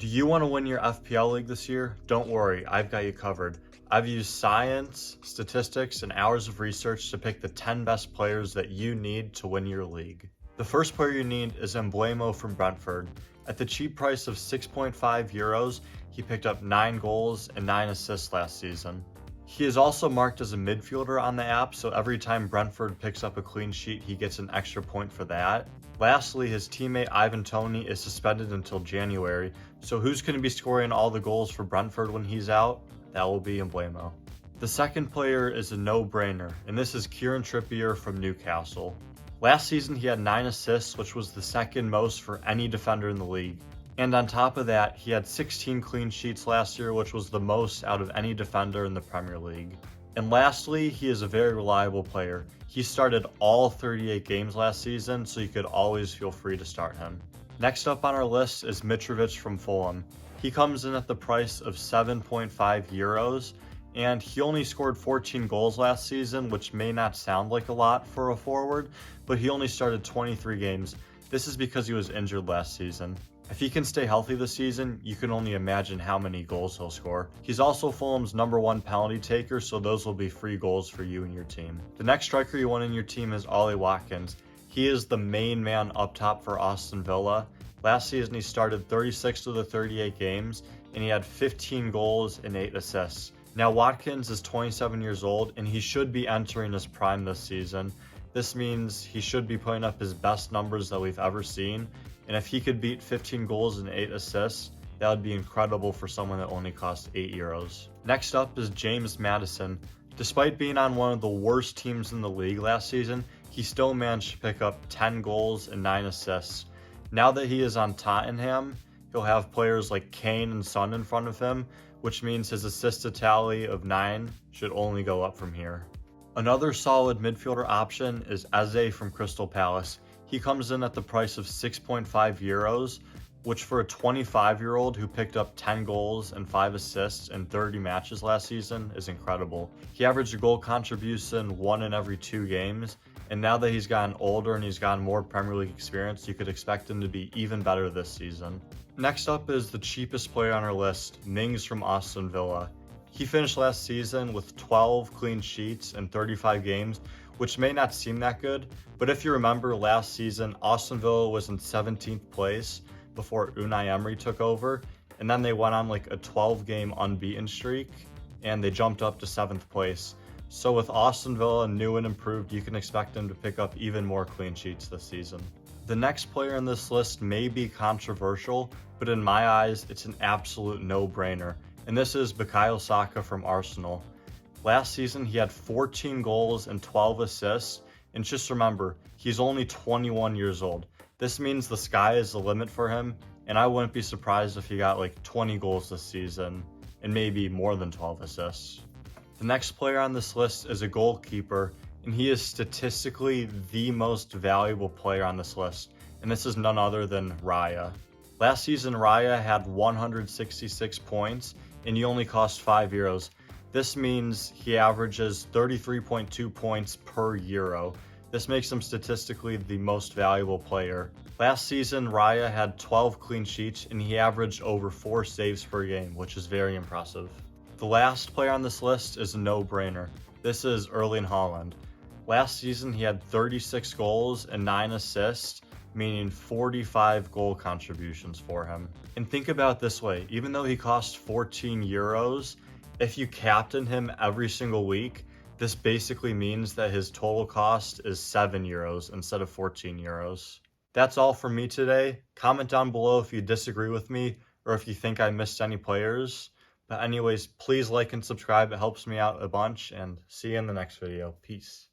Do you want to win your FPL league this year? Don't worry, I've got you covered. I've used science, statistics, and hours of research to pick the 10 best players that you need to win your league. The first player you need is Emblemo from Brentford. At the cheap price of 6.5 euros, he picked up 9 goals and 9 assists last season. He is also marked as a midfielder on the app, so every time Brentford picks up a clean sheet, he gets an extra point for that. Lastly, his teammate Ivan Toney is suspended until January, so who's going to be scoring all the goals for Brentford when he's out? That will be Emblemo. The second player is a no-brainer, and this is Kieran Trippier from Newcastle. Last season he had 9 assists, which was the second most for any defender in the league. And on top of that, he had 16 clean sheets last year, which was the most out of any defender in the Premier League. And lastly, he is a very reliable player. He started all 38 games last season, so you could always feel free to start him. Next up on our list is Mitrovic from Fulham. He comes in at the price of 7.5 euros, and he only scored 14 goals last season, which may not sound like a lot for a forward, but he only started 23 games. This is because he was injured last season. If he can stay healthy this season, you can only imagine how many goals he'll score. He's also Fulham's #1 penalty taker, so those will be free goals for you and your team. The next striker you want in your team is Ollie Watkins. He is the main man up top for Aston Villa. Last season he started 36 of the 38 games, and he had 15 goals and 8 assists. Now Watkins is 27 years old, and he should be entering his prime this season. This means he should be putting up his best numbers that we've ever seen, and if he could beat 15 goals and 8 assists, that would be incredible for someone that only costs 8 euros. Next up is James Maddison. Despite being on one of the worst teams in the league last season, he still managed to pick up 10 goals and 9 assists. Now that he is on Tottenham, he'll have players like Kane and Son in front of him, which means his assist tally of 9 should only go up from here. Another solid midfielder option is Eze from Crystal Palace. He comes in at the price of 6.5 euros, which for a 25-year-old who picked up 10 goals and 5 assists in 30 matches last season is incredible. He averaged a goal contribution 1 in every 2 games, and now that he's gotten older and he's gotten more Premier League experience, you could expect him to be even better this season. Next up is the cheapest player on our list, Mings from Aston Villa. He finished last season with 12 clean sheets in 35 games, which may not seem that good, but if you remember last season, Aston Villa was in 17th place before Unai Emery took over, and then they went on like a 12-game unbeaten streak, and they jumped up to 7th place. So with Aston Villa new and improved, you can expect them to pick up even more clean sheets this season. The next player in this list may be controversial, but in my eyes, it's an absolute no-brainer, and this is Bukayo Saka from Arsenal. Last season, he had 14 goals and 12 assists, and just remember, he's only 21 years old. This means the sky is the limit for him, and I wouldn't be surprised if he got like 20 goals this season, and maybe more than 12 assists. The next player on this list is a goalkeeper, and he is statistically the most valuable player on this list, and this is none other than Raya. Last season, Raya had 166 points, and he only cost 5 euros. This means he averages 33.2 points per euro. This makes him statistically the most valuable player. Last season, Raya had 12 clean sheets, and he averaged over 4 saves per game, which is very impressive. The last player on this list is a no-brainer. This is Erling Haaland. Last season, he had 36 goals and 9 assists, meaning 45 goal contributions for him. And think about it this way, even though he costs 14 euros, if you captain him every single week, this basically means that his total cost is 7 euros instead of 14 euros. That's all from me today. Comment down below if you disagree with me or if you think I missed any players. But anyways, please like and subscribe. It helps me out a bunch, and see you in the next video. Peace.